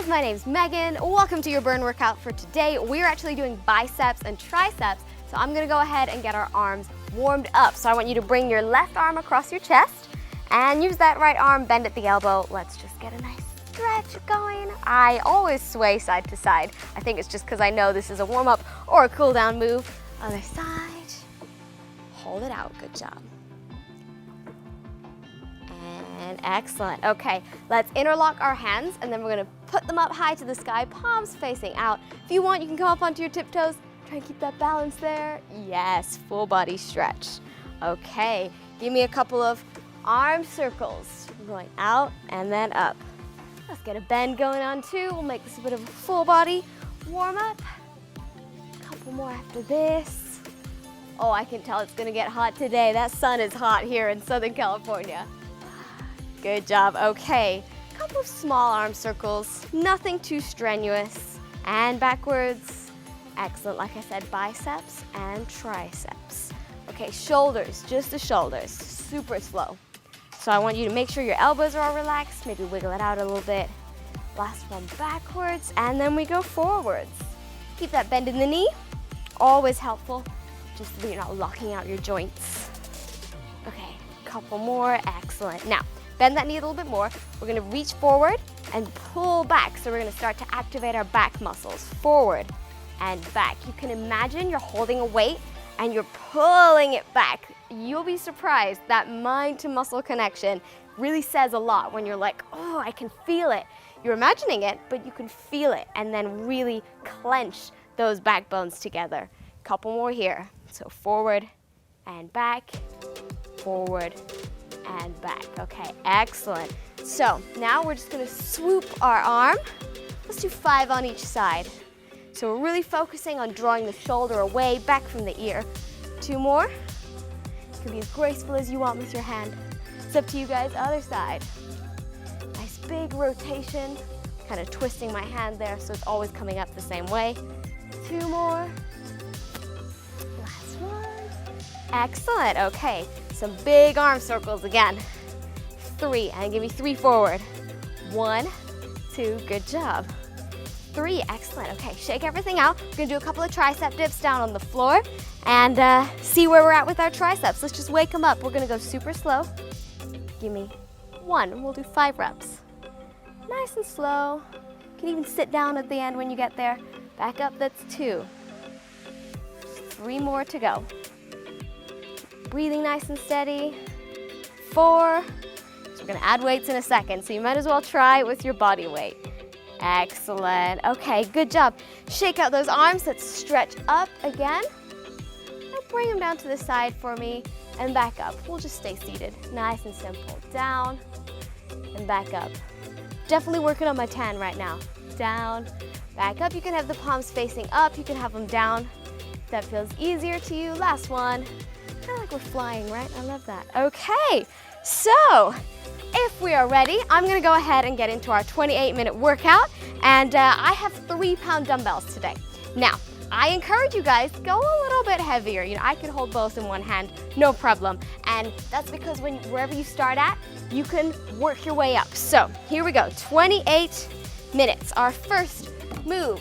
my name's Megan. Welcome to your burn workout for today. We're actually doing biceps and triceps, so I'm gonna go ahead and get our arms warmed up. So I want you to bring your left arm across your chest and use that right arm, bend at the elbow. Let's just get a nice stretch going. I always sway side to side. I think it's just because I know this is a warm-up or a cool-down move. Other side. Hold it out, good job. And excellent. Okay, let's interlock our hands and then we're gonna put them up high to the sky, palms facing out. If you want, you can come up onto your tiptoes. Try and keep that balance there. Yes, full body stretch. Okay, give me a couple of arm circles. Going out and then up. Let's get a bend going on too. We'll make this a bit of a full body warm up. A couple more after this. Oh, I can tell it's gonna get hot today. That sun is hot here in Southern California. Good job, okay. A couple of small arm circles, nothing too strenuous. And backwards. Excellent, like I said, biceps and triceps. Okay, shoulders, just the shoulders, super slow. So I want you to make sure your elbows are all relaxed, maybe wiggle it out a little bit. Last one backwards, and then we go forwards. Keep that bend in the knee, always helpful, just so you're not locking out your joints. Okay, couple more, excellent. Now, bend that knee a little bit more. We're gonna reach forward and pull back. So we're gonna start to activate our back muscles, forward and back. You can imagine you're holding a weight and you're pulling it back. You'll be surprised that mind to muscle connection really says a lot when you're like, oh, I can feel it. You're imagining it, but you can feel it and then really clench those backbones together. Couple more here. So forward and back, forward and back. Okay, excellent. So now we're just gonna swoop our arm. Let's do 5 on each side. So we're really focusing on drawing the shoulder away, back from the ear. 2 more. You can be as graceful as you want with your hand. It's up to you guys, other side. Nice big rotation. Kind of twisting my hand there so it's always coming up the same way. 2 more. Last one. Excellent, okay. Some big arm circles again. 3, and give me 3 forward. 1, 2, good job. 3, excellent. Okay, shake everything out. We're gonna do a couple of tricep dips down on the floor and see where we're at with our triceps. Let's just wake them up. We're gonna go super slow. Give me 1, and we'll do 5 reps. Nice and slow. You can even sit down at the end when you get there. Back up, that's 2. 3 more to go. Breathing nice and steady. 4. So we're gonna add weights in a second, so you might as well try it with your body weight. Excellent. Okay, good job. Shake out those arms. Let's stretch up again. Now bring them down to the side for me and back up. We'll just stay seated. Nice and simple. Down and back up. Definitely working on my tan right now. Down, back up. You can have the palms facing up. You can have them down. If that feels easier to you. Last one. Kind of like we're flying, right? I love that. Okay, so if we are ready, I'm gonna go ahead and get into our 28-minute workout, and I have 3-pound dumbbells today. Now, I encourage you guys, go a little bit heavier. You know, I can hold both in one hand, no problem. And that's because wherever you start at, you can work your way up. So here we go, 28 minutes. Our first move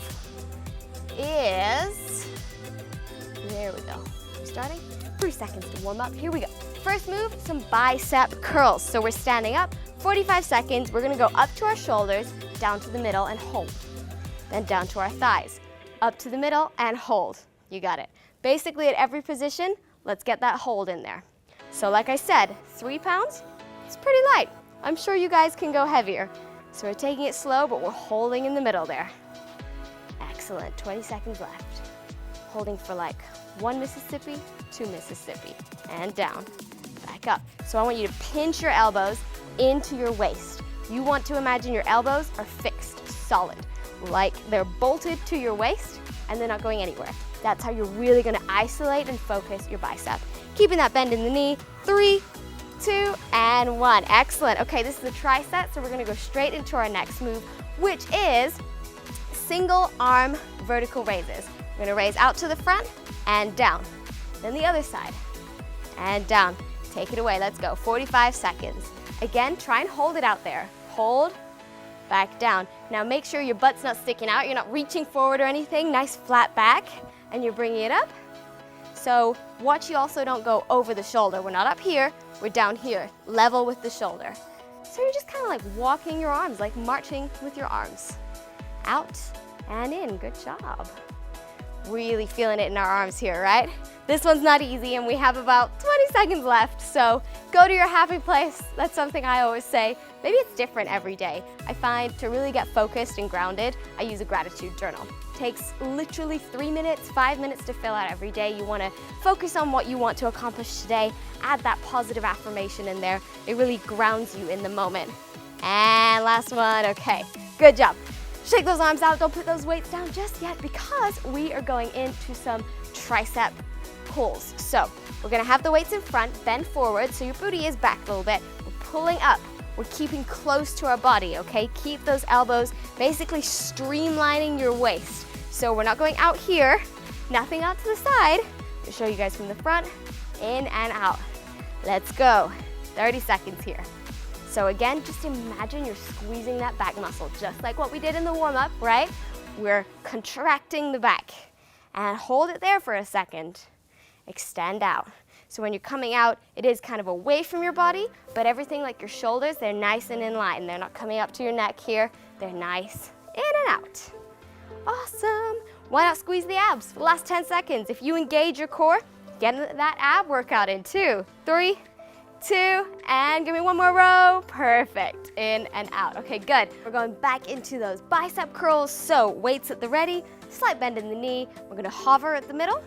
is, there we go. Starting, 3 seconds to warm up, here we go. First move, some bicep curls. So we're standing up, 45 seconds. We're gonna go up to our shoulders, down to the middle and hold. Then down to our thighs, up to the middle and hold. You got it. Basically at every position, let's get that hold in there. So like I said, 3 pounds, it's pretty light. I'm sure you guys can go heavier. So we're taking it slow, but we're holding in the middle there. Excellent, 20 seconds left. Holding for like 1 Mississippi, 2 Mississippi, and down, back up. So I want you to pinch your elbows into your waist. You want to imagine your elbows are fixed, solid, like they're bolted to your waist and they're not going anywhere. That's how you're really gonna isolate and focus your bicep. Keeping that bend in the knee, 3, 2, and 1. Excellent. Okay, this is the tricep, so we're gonna go straight into our next move, which is single arm vertical raises. We're gonna raise out to the front and down. Then the other side, and down. Take it away, let's go, 45 seconds. Again, try and hold it out there. Hold back down. Now make sure your butt's not sticking out, you're not reaching forward or anything, nice flat back, and you're bringing it up. So watch you also don't go over the shoulder. We're not up here, we're down here, level with the shoulder. So you're just kind of like walking your arms, like marching with your arms. Out and in, good job. Really feeling it in our arms here, right? This one's not easy and we have about 20 seconds left, so go to your happy place. That's something I always say. Maybe it's different every day. I find to really get focused and grounded, I use a gratitude journal. It takes literally 3 minutes, 5 minutes to fill out every day. You want to focus on what you want to accomplish today, add that positive affirmation in there. It really grounds you in the moment. And last one, okay, good job. Shake those arms out, don't put those weights down just yet because we are going into some tricep pulls. So we're gonna have the weights in front, bend forward so your booty is back a little bit. We're pulling up, we're keeping close to our body, okay? Keep those elbows basically streamlining your waist. So we're not going out here, nothing out to the side. I'll show you guys from the front, in and out. Let's go, 30 seconds here. So again, just imagine you're squeezing that back muscle, just like what we did in the warm-up, right? We're contracting the back. And hold it there for a second. Extend out. So when you're coming out, it is kind of away from your body, but everything like your shoulders, they're nice and in line. They're not coming up to your neck here. They're nice in and out. Awesome. Why not squeeze the abs for the last 10 seconds? If you engage your core, get that ab workout in 2, 3, 2, and give me one more row. Perfect. In and out. Okay, good. We're going back into those bicep curls. So weights at the ready, slight bend in the knee. We're gonna hover at the middle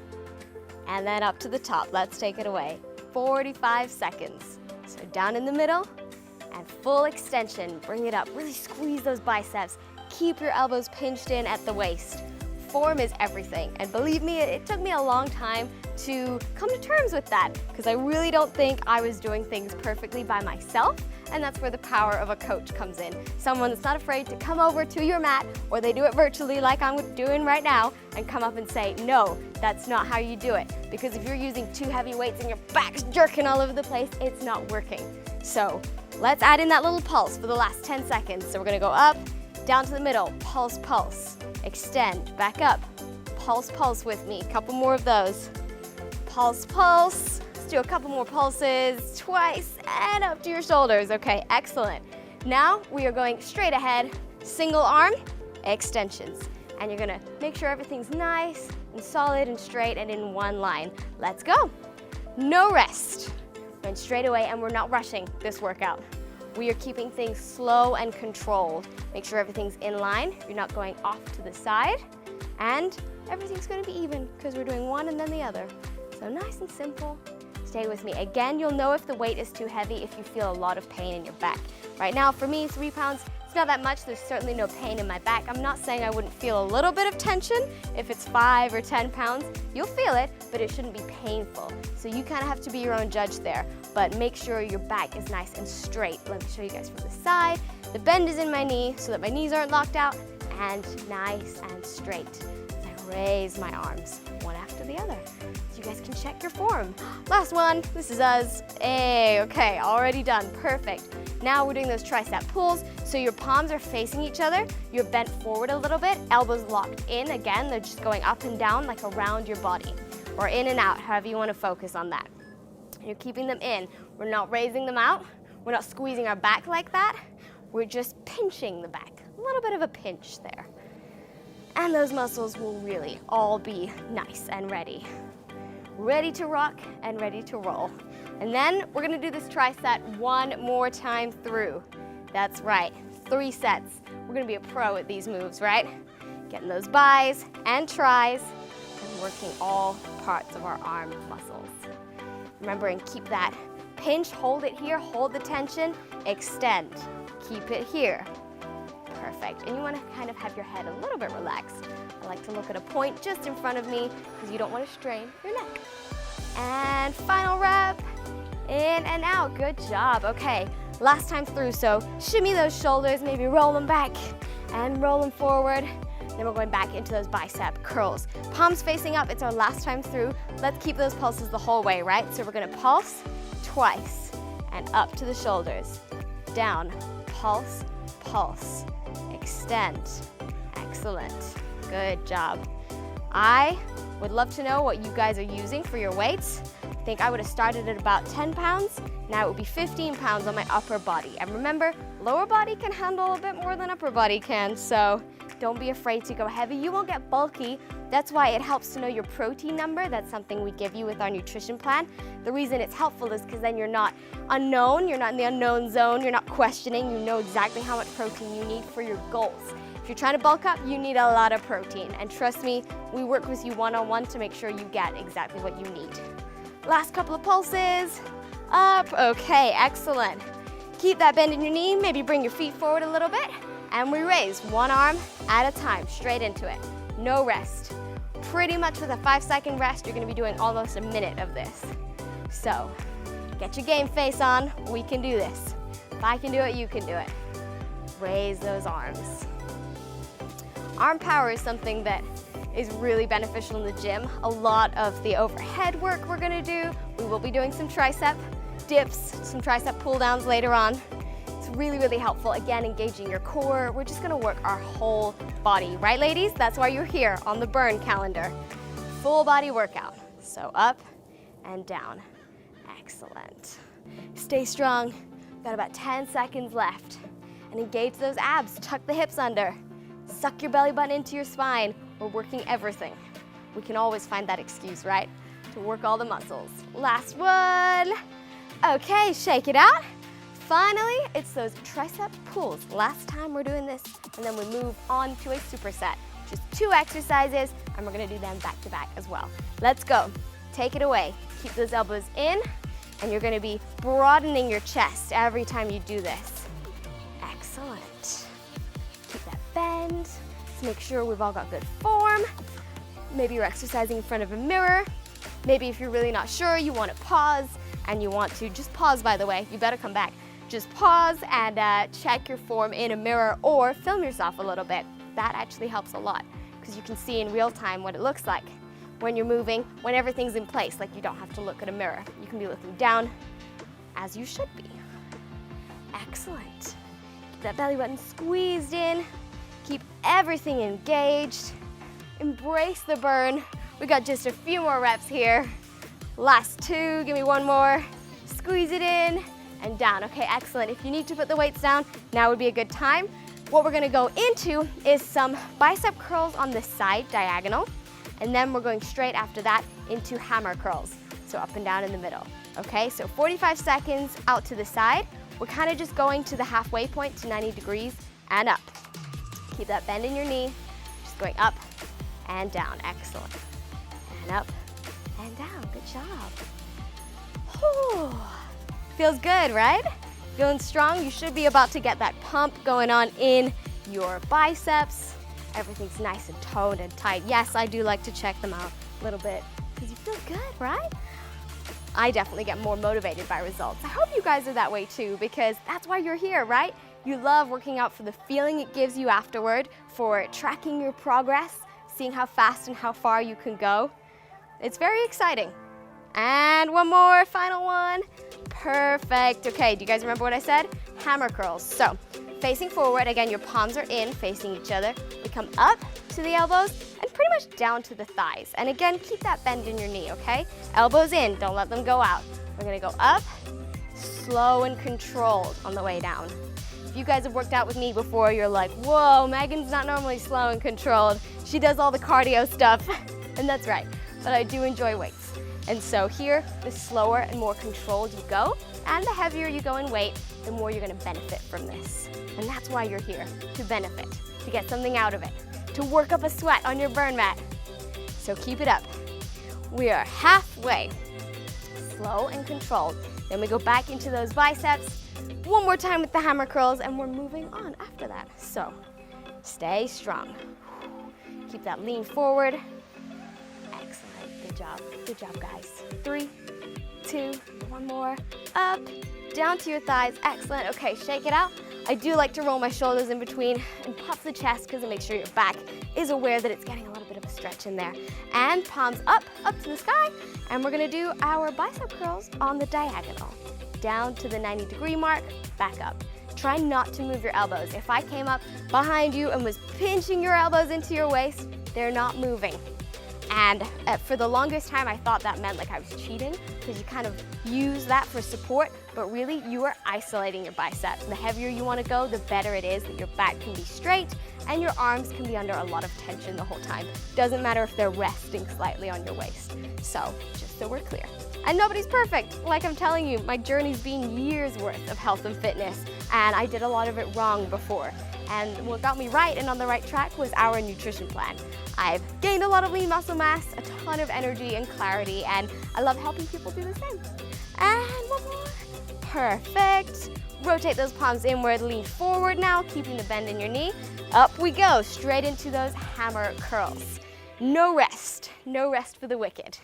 and then up to the top. Let's take it away. 45 seconds. So down in the middle and full extension. Bring it up. Really squeeze those biceps. Keep your elbows pinched in at the waist. Form is everything, and believe me, it took me a long time to come to terms with that because I really don't think I was doing things perfectly by myself, and that's where the power of a coach comes in. Someone that's not afraid to come over to your mat, or they do it virtually like I'm doing right now, and come up and say, no, that's not how you do it. Because if you're using too heavy weights and your back's jerking all over the place, it's not working. So let's add in that little pulse for the last 10 seconds. So we're gonna go up, down to the middle, pulse, pulse. Extend, back up, pulse, pulse with me. Couple more of those. Pulse, pulse. Let's do a couple more pulses, twice, and up to your shoulders. Okay, excellent. Now we are going straight ahead, single arm, extensions. And you're gonna make sure everything's nice and solid and straight and in one line. Let's go. No rest. Going straight away, and we're not rushing this workout. We are keeping things slow and controlled. Make sure everything's in line. You're not going off to the side. And everything's gonna be even because we're doing one and then the other. So nice and simple. Stay with me. Again, you'll know if the weight is too heavy if you feel a lot of pain in your back. Right now, for me, 3 pounds, it's not that much. There's certainly no pain in my back. I'm not saying I wouldn't feel a little bit of tension. If it's 5 or 10 pounds, you'll feel it, but it shouldn't be painful. So you kind of have to be your own judge there. But make sure your back is nice and straight. Let me show you guys from the side. The bend is in my knee so that my knees aren't locked out, and nice and straight. As I raise my arms, one after the other. So you guys can check your form. Last one, this is us. Hey, okay, already done, perfect. Now we're doing those tricep pulls. So your palms are facing each other, you're bent forward a little bit, elbows locked in. Again, they're just going up and down like around your body, or in and out, however you want to focus on that. You're keeping them in. We're not raising them out. We're not squeezing our back like that. We're just pinching the back. A little bit of a pinch there. And those muscles will really all be nice and ready. Ready to rock and ready to roll. And then we're gonna do this tricep one more time through. That's right, 3 sets. We're gonna be a pro at these moves, right? Getting those bis and tris and working all parts of our arm muscles. Remember, and keep that pinch, hold it here, hold the tension, extend, keep it here. Perfect, and you wanna kind of have your head a little bit relaxed. I like to look at a point just in front of me because you don't wanna strain your neck. And final rep, in and out, good job. Okay, last time through, so shimmy those shoulders, maybe roll them back and roll them forward. Then we're going back into those bicep curls. Palms facing up, it's our last time through. Let's keep those pulses the whole way, right? So we're gonna pulse twice and up to the shoulders. Down, pulse, pulse. Extend. Excellent. Good job. I would love to know what you guys are using for your weights. I think I would have started at about 10 pounds. Now it would be 15 pounds on my upper body. And remember, lower body can handle a bit more than upper body can, so don't be afraid to go heavy. You won't get bulky. That's why it helps to know your protein number. That's something we give you with our nutrition plan. The reason it's helpful is because then you're not unknown, you're not in the unknown zone, you're not questioning, you know exactly how much protein you need for your goals. If you're trying to bulk up, you need a lot of protein. And trust me, we work with you one-on-one to make sure you get exactly what you need. Last couple of pulses. Up. Okay, excellent. Keep that bend in your knee. Maybe bring your feet forward a little bit. And we raise one arm at a time, straight into it. No rest. Pretty much with a 5-second rest, you're going to be doing almost a minute of this. So, get your game face on. We can do this. If I can do it, you can do it. Raise those arms. Arm power is something that is really beneficial in the gym. A lot of the overhead work we're gonna do. We will be doing some tricep dips, some tricep pull downs later on. It's really, really helpful. Again, engaging your core. We're just gonna work our whole body, right ladies? That's why you're here on the burn calendar. Full body workout. So up and down. Excellent. Stay strong. Got about 10 seconds left. And engage those abs. Tuck the hips under. Suck your belly button into your spine. We're working everything. We can always find that excuse, right? To work all the muscles. Last one. Okay, shake it out. Finally, it's those tricep pulls. Last time we're doing this, and then we move on to a superset. Just 2 exercises, and we're gonna do them back to back as well. Let's go. Take it away. Keep those elbows in, and you're gonna be broadening your chest every time you do this. Excellent. Keep that bend. Make sure we've all got good form. Maybe you're exercising in front of a mirror. Maybe if you're really not sure, you want to pause, and you want to just pause, by the way, you better come back. Just pause and check your form in a mirror or film yourself a little bit. That actually helps a lot because you can see in real time what it looks like when you're moving, when everything's in place, like you don't have to look at a mirror. You can be looking down as you should be. Excellent. Keep that belly button squeezed in. Keep everything engaged. Embrace the burn. We got just a few more reps here. Last 2, give me one more. Squeeze it in and down. Okay, excellent. If you need to put the weights down, now would be a good time. What we're gonna go into is some bicep curls on the side, diagonal, and then we're going straight after that into hammer curls. So up and down in the middle. Okay, so 45 seconds out to the side. We're kind of just going to the halfway point to 90 degrees and up. Keep that bend in your knee, just going up and down. Excellent. And up and down. Good job. Whew. Feels good, right? Feeling strong? You should be about to get that pump going on in your biceps. Everything's nice and toned and tight. Yes, I do like to check them out a little bit because you feel good, right? I definitely get more motivated by results. I hope you guys are that way too, because that's why you're here, right? You love working out for the feeling it gives you afterward, for tracking your progress, seeing how fast and how far you can go. It's very exciting. And one more, final one. Perfect. Okay, do you guys remember what I said? Hammer curls. So, facing forward, again, your palms are in, facing each other. We come up to the elbows and pretty much down to the thighs. And again, keep that bend in your knee, okay? Elbows in, don't let them go out. We're gonna go up, slow and controlled on the way down. If you guys have worked out with me before, you're like, whoa, Megan's not normally slow and controlled. She does all the cardio stuff. And that's right, but I do enjoy weights. And so here, the slower and more controlled you go, and the heavier you go in weight, the more you're gonna benefit from this. And that's why you're here, to benefit, to get something out of it, to work up a sweat on your burn mat. So keep it up. We are halfway, slow and controlled. Then we go back into those biceps, one more time with the hammer curls, and we're moving on after that. So stay strong. Keep that lean forward. Excellent, good job guys. 3, 2, one more, up, down to your thighs, excellent. Okay, shake it out. I do like to roll my shoulders in between and pop the chest because it makes sure your back is aware that it's getting a little bit of a stretch in there. And palms up to the sky, and we're gonna do our bicep curls on the diagonal. Down to the 90-degree mark, back up. try not to move your elbows. If I came up behind you and was pinching your elbows into your waist, they're not moving. And for the longest time, I thought that meant like I was cheating because you kind of use that for support, but really you are isolating your biceps. The heavier you want to go, the better it is that your back can be straight and your arms can be under a lot of tension the whole time. Doesn't matter if they're resting slightly on your waist. So just so we're clear. And nobody's perfect. Like I'm telling you, my journey's been years worth of health and fitness, and I did a lot of it wrong before. And what got me right and on the right track was our nutrition plan. I've gained a lot of lean muscle mass, a ton of energy and clarity, and I love helping people do the same. And one more. Perfect. Rotate those palms inward, lean forward now, keeping the bend in your knee. Up we go, straight into those hammer curls. No rest for the wicked.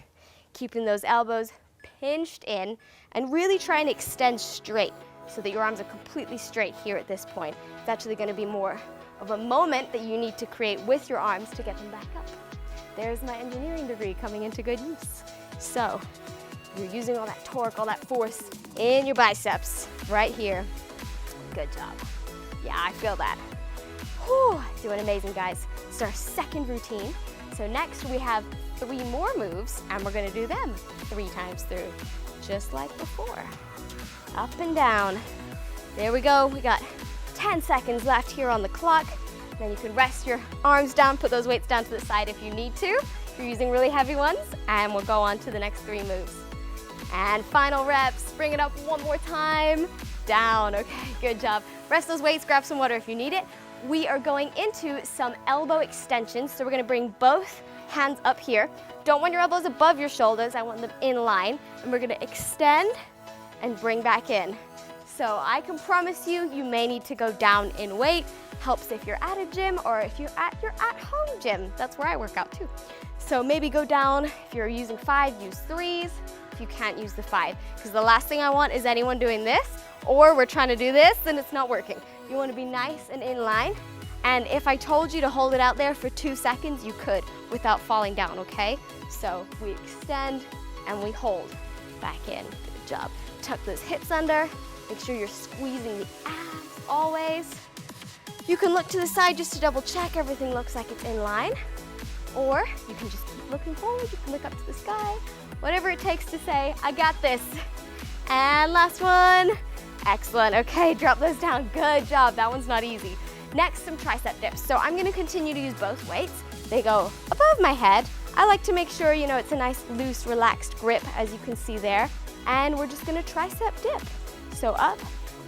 Keeping those elbows pinched in and really trying to extend straight so that your arms are completely straight here at this point. It's actually going to be more of a moment that you need to create with your arms to get them back up. There's my engineering degree coming into good use. So you're using all that torque, all that force in your biceps right here. Good job. Yeah, I feel that. Whew, doing amazing, guys. It's our second routine. So next we have 3 more moves, and we're gonna do them 3 times through, just like before. Up and down. There we go. We got 10 seconds left here on the clock. Then you can rest your arms down, put those weights down to the side if you need to, if you're using really heavy ones, and we'll go on to the next 3 moves. And final reps, bring it up one more time, down. Okay, good job. Rest those weights, grab some water if you need it. We are going into some elbow extensions, so we're gonna bring both hands up here. Don't want your elbows above your shoulders, I want them in line, and we're gonna extend and bring back in. So I can promise you, you may need to go down in weight. Helps if you're at a gym or if you're at your at-home gym. That's where I work out too. So maybe go down. If you're using 5, use 3s. If you can't, use the 5. Because the last thing I want is anyone doing this, or we're trying to do this and it's not working. You want to be nice and in line. And if I told you to hold it out there for 2 seconds, you could without falling down, okay? So we extend and we hold back in. Good job. Tuck those hips under. Make sure you're squeezing the abs always. You can look to the side just to double check everything looks like it's in line. Or you can just keep looking forward. You can look up to the sky. Whatever it takes to say, I got this. And last one. Excellent. Okay, drop those down. Good job. That one's not easy. Next, some tricep dips. So I'm going to continue to use both weights. They go above my head. I like to make sure, you know, it's a nice, loose, relaxed grip, as you can see there. And we're just going to tricep dip. So up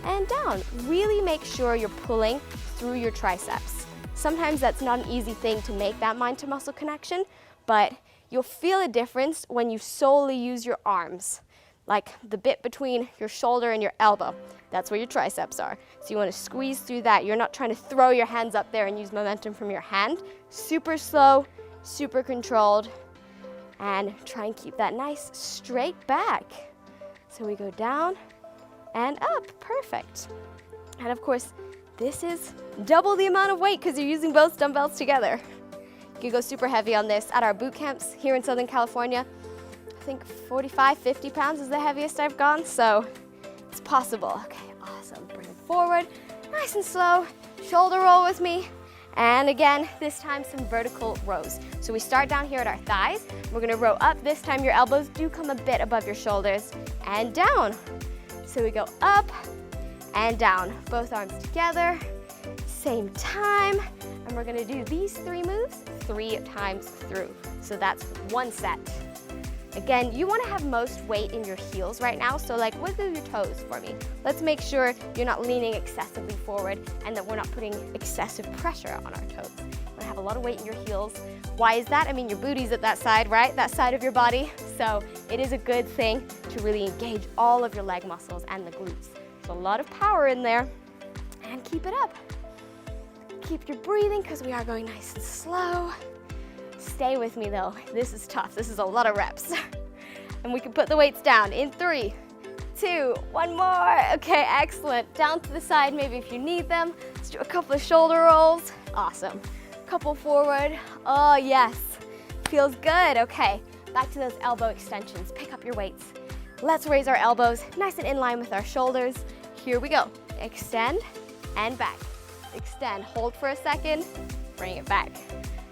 and down. Really make sure you're pulling through your triceps. Sometimes that's not an easy thing to make that mind to muscle connection, but you'll feel a difference when you solely use your arms, like the bit between your shoulder and your elbow. That's where your triceps are. So you want to squeeze through that. You're not trying to throw your hands up there and use momentum from your hand. Super slow, super controlled, and try and keep that nice straight back. So we go down and up. Perfect. And of course, this is double the amount of weight because you're using both dumbbells together. You can go super heavy on this. At our boot camps here in Southern California, I think 45, 50 pounds is the heaviest I've gone, so it's possible. Okay, awesome. Bring it forward, nice and slow. Shoulder roll with me. And again, this time some vertical rows. So we start down here at our thighs. We're gonna row up. This time your elbows do come a bit above your shoulders and down. So we go up and down, both arms together, same time. And we're gonna do these 3 moves 3 times through. So that's 1 set. Again, you wanna have most weight in your heels right now, so like wiggle your toes for me. Let's make sure you're not leaning excessively forward and that we're not putting excessive pressure on our toes. You wanna have a lot of weight in your heels. Why is that? I mean, your booty's at that side, right? That side of your body. So it is a good thing to really engage all of your leg muscles and the glutes. There's a lot of power in there. And keep it up. Keep your breathing because we are going nice and slow. Stay with me though. This is tough. This is a lot of reps. And we can put the weights down in 3, 2, 1 more. Okay, excellent. Down to the side maybe if you need them. Let's do a couple of shoulder rolls. Awesome. Couple forward. Oh yes, feels good. Okay, back to those elbow extensions. Pick up your weights. Let's raise our elbows nice and in line with our shoulders. Here we go. Extend and back. Extend, hold for a second, bring it back.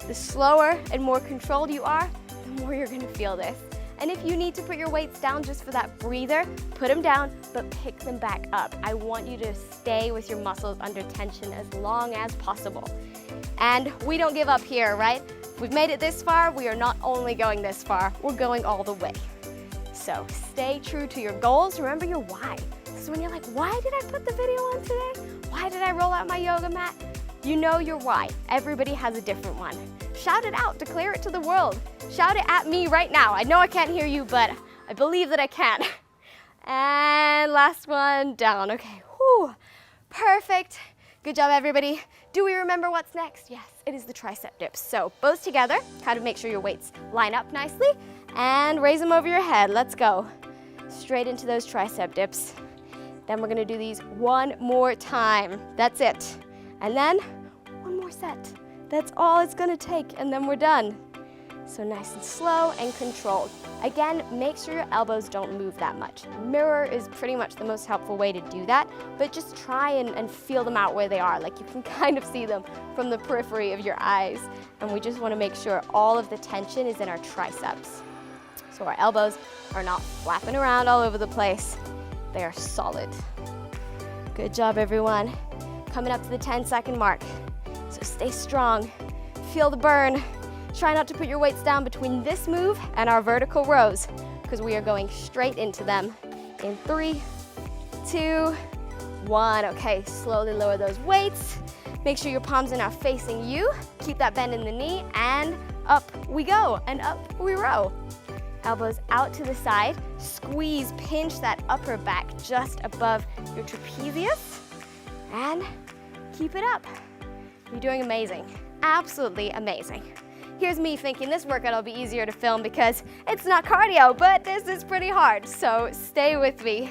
The slower and more controlled you are, the more you're gonna feel this. And if you need to put your weights down just for that breather, put them down, but pick them back up. I want you to stay with your muscles under tension as long as possible. And we don't give up here, right? If we've made it this far, we are not only going this far, we're going all the way. So stay true to your goals. Remember your why. So when you're like, why did I put the video on today? Why did I roll out my yoga mat? You know your why. Everybody has a different one. Shout it out, declare it to the world. Shout it at me right now. I know I can't hear you, but I believe that I can. And last one, down. Okay, whew. Perfect. Good job, everybody. Do we remember what's next? Yes, it is the tricep dips. So both together, kind of make sure your weights line up nicely and raise them over your head. Let's go. Straight into those tricep dips. Then we're gonna do these one more time. That's it. And then one more set. That's all it's gonna take, and then we're done. So nice and slow and controlled. Again, make sure your elbows don't move that much. Mirror is pretty much the most helpful way to do that, but just try and feel them out where they are. Like you can kind of see them from the periphery of your eyes. And we just wanna make sure all of the tension is in our triceps. So our elbows are not flapping around all over the place. They are solid. Good job, everyone. Coming up to the 10-second mark. So stay strong, feel the burn. Try not to put your weights down between this move and our vertical rows because we are going straight into them in 3, 2, 1. Okay, slowly lower those weights. Make sure your palms are now facing you. Keep that bend in the knee and up we go and up we row. Elbows out to the side. Squeeze, pinch that upper back just above your trapezius and keep it up. You're doing amazing, absolutely amazing. Here's me thinking this workout will be easier to film because it's not cardio, but this is pretty hard, so stay with me.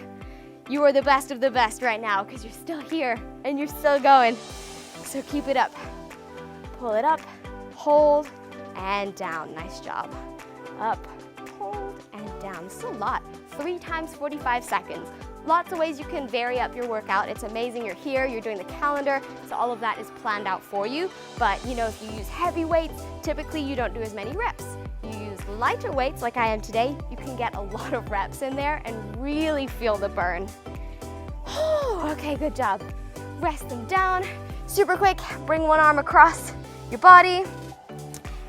You are the best of the best right now because you're still here and you're still going. So keep it up. Pull it up, hold, and down. Nice job. Up, hold, and down. This is a lot. 3 times 45 seconds. Lots of ways you can vary up your workout. It's amazing you're here, you're doing the calendar, so all of that is planned out for you. But you know, if you use heavy weights, typically you don't do as many reps. You use lighter weights like I am today, you can get a lot of reps in there and really feel the burn. Okay, good job. Rest them down. Super quick, bring one arm across your body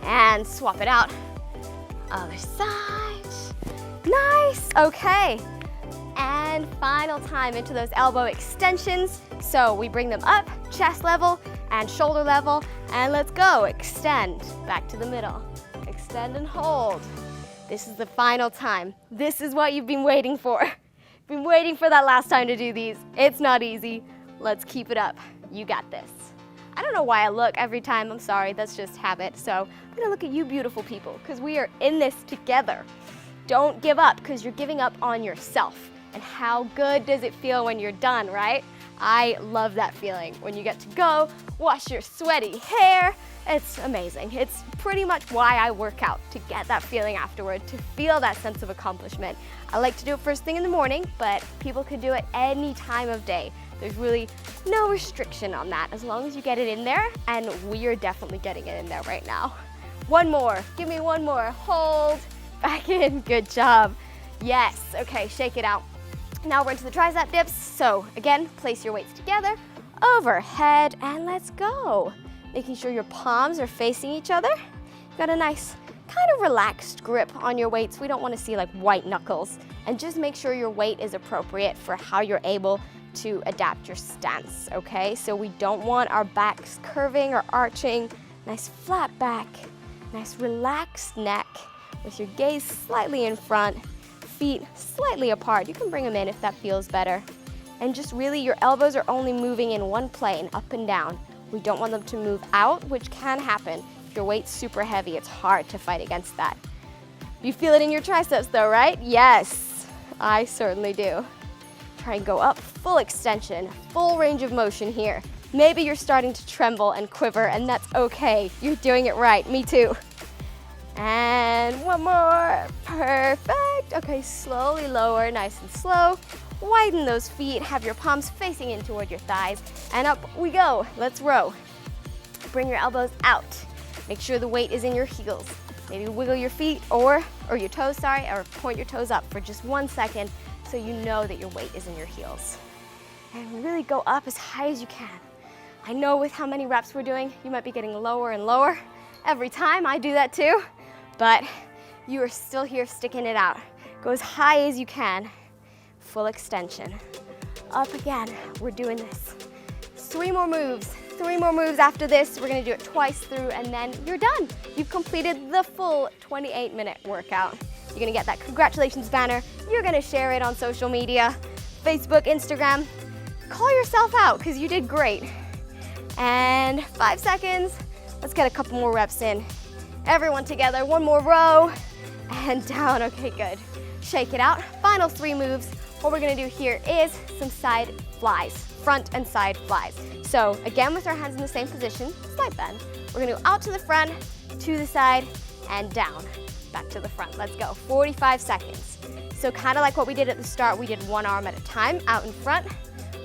and swap it out. Other side. Nice, okay. And final time into those elbow extensions. So we bring them up, chest level and shoulder level, and let's go. Extend, back to the middle. Extend and hold. This is the final time. This is what you've been waiting for. Been waiting for that last time to do these. It's not easy. Let's keep it up. You got this. I don't know why I look every time, I'm sorry, that's just habit. So I'm gonna look at you beautiful people, because we are in this together. Don't give up, because you're giving up on yourself. And how good does it feel when you're done, right? I love that feeling when you get to go, wash your sweaty hair. It's amazing. It's pretty much why I work out, to get that feeling afterward, to feel that sense of accomplishment. I like to do it first thing in the morning, but people can do it any time of day. There's really no restriction on that, as long as you get it in there, and we are definitely getting it in there right now. One more, give me one more. Hold, back in, good job. Yes, okay, shake it out. Now we're into the tricep dips. So again, place your weights together, overhead, and let's go. Making sure your palms are facing each other. You've got a nice kind of relaxed grip on your weights. We don't want to see like white knuckles. And just make sure your weight is appropriate for how you're able to adapt your stance, okay? So we don't want our backs curving or arching. Nice flat back, nice relaxed neck with your gaze slightly in front. Feet slightly apart. You can bring them in if that feels better. And just really, your elbows are only moving in one plane, up and down. We don't want them to move out, which can happen. If your weight's super heavy, it's hard to fight against that. You feel it in your triceps though, right? Yes, I certainly do. Try and go up, full extension, full range of motion here. Maybe you're starting to tremble and quiver, and that's okay. You're doing it right, me too. And one more, perfect. Okay, slowly lower, nice and slow. Widen those feet, have your palms facing in toward your thighs, and up we go. Let's row. Bring your elbows out. Make sure the weight is in your heels. Maybe wiggle your feet or your toes, or point your toes up for just 1 second so you know that your weight is in your heels. And really go up as high as you can. I know with how many reps we're doing, you might be getting lower and lower every time. I do that too, but you are still here sticking it out. Go as high as you can. Full extension. Up again. We're doing this. 3 more moves. 3 more moves after this. We're gonna do it twice through and then you're done. You've completed the full 28-minute workout. You're gonna get that congratulations banner. You're gonna share it on social media, Facebook, Instagram. Call yourself out because you did great. And 5 seconds. Let's get a couple more reps in. Everyone together. 1 more row and down. Okay, good. Shake it out. Final 3 moves. What we're gonna do here is some side flies, front and side flies. So again, with our hands in the same position, slight bend. We're gonna go out to the front, to the side, and down. Back to the front. Let's go. 45 seconds. So kind of like what we did at the start, we did 1 arm at a time, out in front.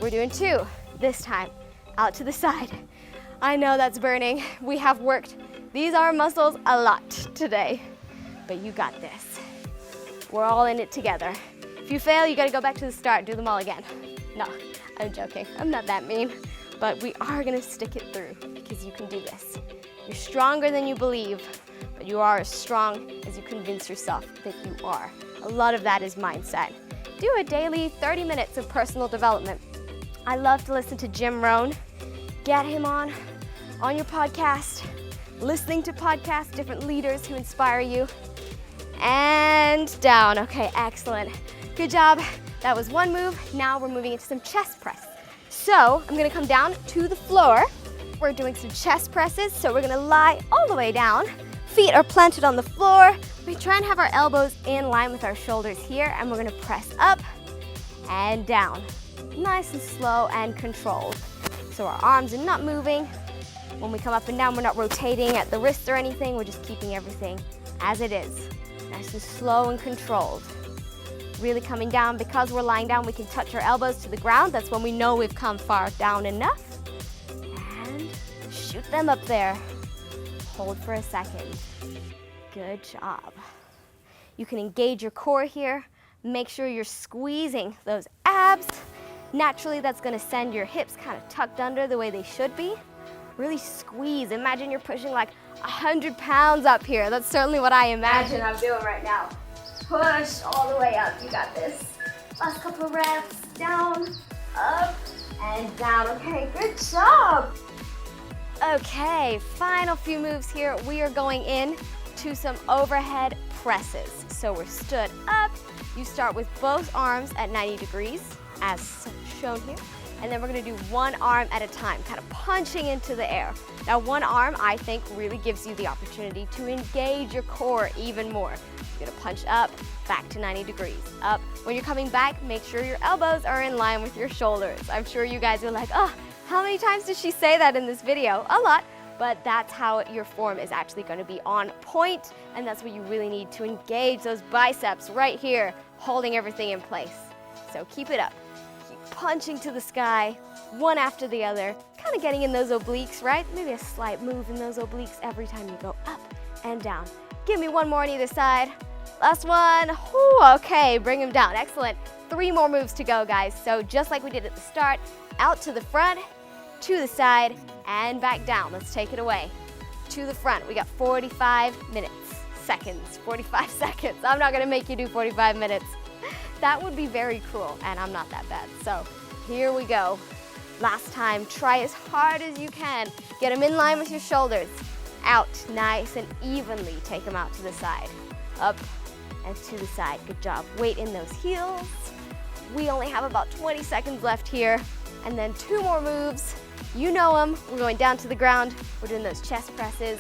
We're doing 2. This time, out to the side. I know that's burning. We have worked these arm muscles a lot today, but you got this. We're all in it together. If you fail, you gotta go back to the start, do them all again. No, I'm joking. I'm not that mean, but we are gonna stick it through because you can do this. You're stronger than you believe, but you are as strong as you convince yourself that you are. A lot of that is mindset. Do a daily 30 minutes of personal development. I love to listen to Jim Rohn. Get him on your podcast, listening to podcasts, different leaders who inspire you. And down. Okay, excellent. Good job. That was 1 move. Now we're moving into some chest press. So I'm gonna come down to the floor. We're doing some chest presses. So we're gonna lie all the way down. Feet are planted on the floor. We try and have our elbows in line with our shoulders here, and we're gonna press up and down. Nice and slow and controlled. So our arms are not moving. When we come up and down, we're not rotating at the wrists or anything. We're just keeping everything as it is. Nice and slow and controlled. Really coming down. Because we're lying down, we can touch our elbows to the ground. That's when we know we've come far down enough. And shoot them up there. Hold for a second. Good job. You can engage your core here. Make sure you're squeezing those abs. Naturally, that's gonna send your hips kind of tucked under the way they should be. Really squeeze. Imagine you're pushing like 100 pounds up here. That's certainly what I imagine I'm doing right now. Push all the way up. You got this. Last couple of reps. Down, up, and down. Okay, good job. Okay, final few moves here. We are going in to some overhead presses. So we're stood up. You start with both arms at 90 degrees, as shown here. And then we're gonna do 1 arm at a time, kind of punching into the air. Now 1 arm, I think, really gives you the opportunity to engage your core even more. You're gonna punch up, back to 90 degrees, up. When you're coming back, make sure your elbows are in line with your shoulders. I'm sure you guys are like, oh, how many times did she say that in this video? A lot, but that's how your form is actually gonna be on point, and that's what you really need to engage those biceps right here, holding everything in place. So keep it up. Punching to the sky, one after the other, kind of getting in those obliques, right? Maybe a slight move in those obliques every time you go up and down. Give me 1 more on either side. Last one. Ooh, okay, bring them down. Excellent. 3 more moves to go, guys. So just like we did at the start, out to the front, to the side, and back down. Let's take it away. To the front. We got 45 seconds. 45 seconds. I'm not gonna make you do 45 minutes. That would be very cruel, and I'm not that bad. So here we go. Last time, try as hard as you can. Get them in line with your shoulders. Out, nice and evenly. Take them out to the side. Up and to the side. Good job. Weight in those heels. We only have about 20 seconds left here. And then 2 more moves. You know them. We're going down to the ground. We're doing those chest presses.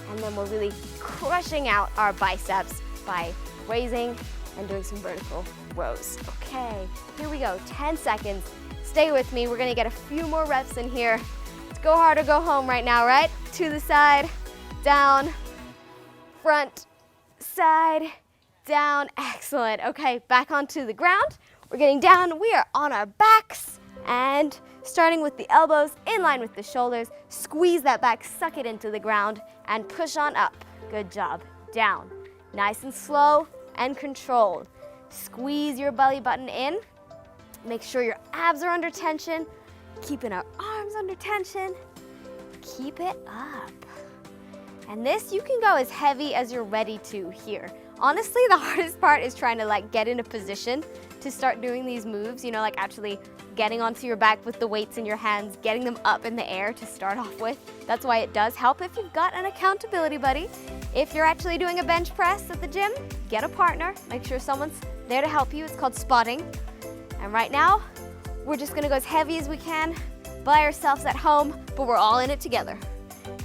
And then we're really crushing out our biceps by raising and doing some vertical rows. Okay, here we go, 10 seconds. Stay with me, we're gonna get a few more reps in here. Let's go hard or go home right now, right? To the side, down, front, side, down. Excellent. Okay, back onto the ground. We're getting down, we are on our backs, and starting with the elbows in line with the shoulders, squeeze that back, suck it into the ground, and push on up. Good job. Down. Nice and slow and controlled. Squeeze your belly button in. Make sure your abs are under tension. Keeping our arms under tension. Keep it up. And this, you can go as heavy as you're ready to here. Honestly, the hardest part is trying to get in a position to start doing these moves, like actually getting onto your back with the weights in your hands, getting them up in the air to start off with. That's why it does help if you've got an accountability buddy. If you're actually doing a bench press at the gym, get a partner. Make sure someone's there to help you. It's called spotting. And right now, we're just gonna go as heavy as we can by ourselves at home, but we're all in it together.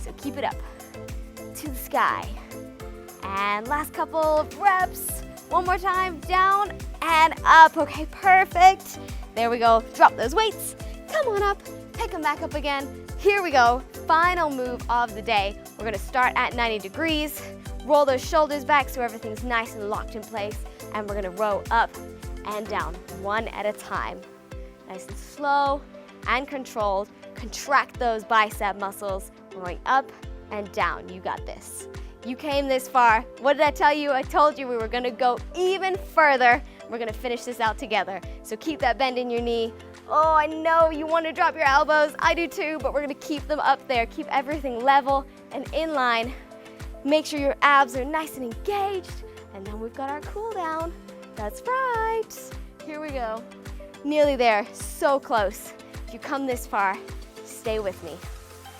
So keep it up to the sky. And last couple of reps. One more time, down and up. Okay, perfect. There we go. Drop those weights. Come on up. Pick them back up again. Here we go. Final move of the day. We're gonna start at 90 degrees. Roll those shoulders back so everything's nice and locked in place. And we're gonna row up and down, one at a time. Nice and slow and controlled. Contract those bicep muscles. Going up and down. You got this. You came this far. What did I tell you? I told you we were gonna go even further. We're gonna finish this out together. So keep that bend in your knee. Oh, I know you want to drop your elbows. I do too, but we're gonna keep them up there. Keep everything level and in line. Make sure your abs are nice and engaged. And then we've got our cool down. That's right. Here we go. Nearly there, so close. If you come this far, stay with me.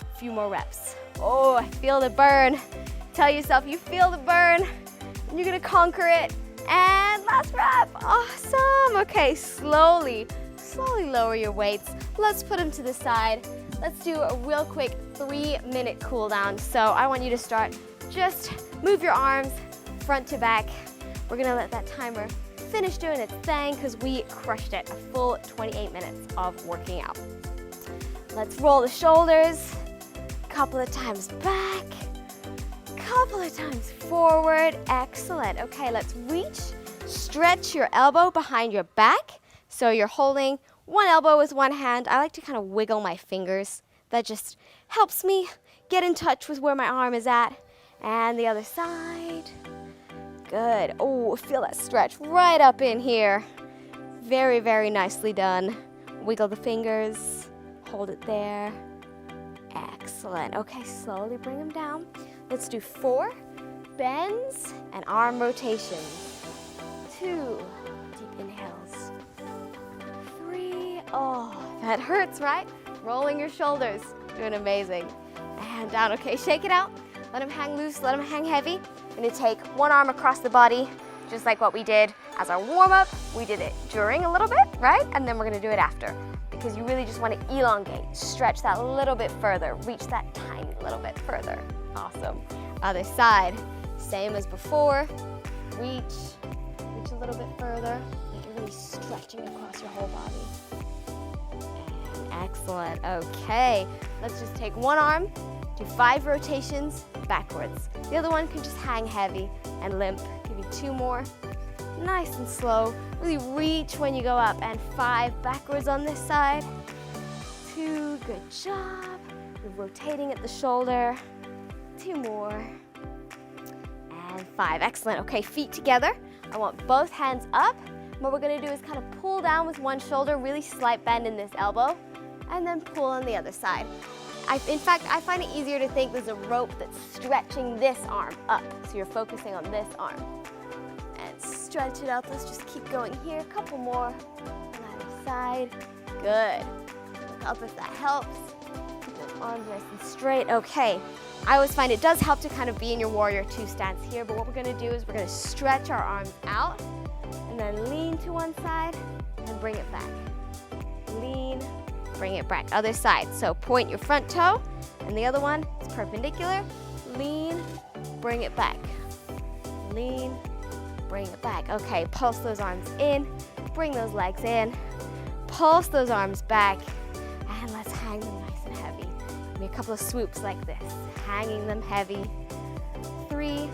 A few more reps. Oh, I feel the burn. Tell yourself you feel the burn. You're gonna conquer it. And last rep, awesome. Okay, slowly lower your weights. Let's put them to the side. Let's do a real quick 3-minute cool down. So I want you to start, just move your arms front to back. We're gonna let that timer finish doing its thing because we crushed it, a full 28 minutes of working out. Let's roll the shoulders, a couple of times back, couple of times forward. Excellent. Okay, let's reach. Stretch your elbow behind your back. So you're holding one elbow with one hand. I like to kind of wiggle my fingers. That just helps me get in touch with where my arm is at. And the other side. Good. Oh, feel that stretch right up in here. Very, very nicely done. Wiggle the fingers. Hold it there. Excellent. Okay, slowly bring them down. Let's do 4 bends and arm rotations. 2 deep inhales. 3, oh, that hurts, right? Rolling your shoulders, doing amazing. And down, okay, shake it out. Let them hang loose, let them hang heavy. We're gonna take one arm across the body, just like what we did as our warm-up. We did it during a little bit, right? And then we're gonna do it after, because you really just wanna elongate, stretch that a little bit further, reach that tiny little bit further. Awesome. Other side, same as before. Reach a little bit further. Like you're really stretching across your whole body. And excellent. Okay, let's just take one arm, do 5 rotations backwards. The other one can just hang heavy and limp. Give you 2 more. Nice and slow. Really reach when you go up. And 5 backwards on this side. 2, good job. You're rotating at the shoulder. 2 more. And 5, excellent. Okay, feet together. I want both hands up. What we're gonna do is kind of pull down with one shoulder, really slight bend in this elbow, and then pull on the other side. In fact, I find it easier to think there's a rope that's stretching this arm up. So you're focusing on this arm. And stretch it up. Let's just keep going here. A couple more on either side. Good. Look up if that helps. Keep those arms nice and straight. Okay. I always find it does help to kind of be in your warrior 2 stance here, but what we're gonna do is we're gonna stretch our arms out and then lean to one side and bring it back. Lean, bring it back. Other side. So point your front toe and the other one is perpendicular. Lean, bring it back. Lean, bring it back. Okay, pulse those arms in, bring those legs in, pulse those arms back, and let's hang them nice and heavy. Give me a couple of swoops like this, hanging them heavy. 3, and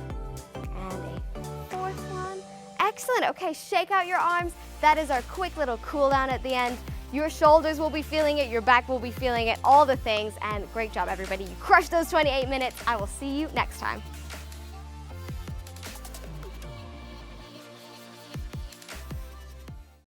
a 4th one. Excellent. Okay, shake out your arms, That is our quick little cool down at the end. Your shoulders will be feeling it, your back will be feeling it, all the things, and great job everybody. You crushed those 28 minutes. I will see you next time.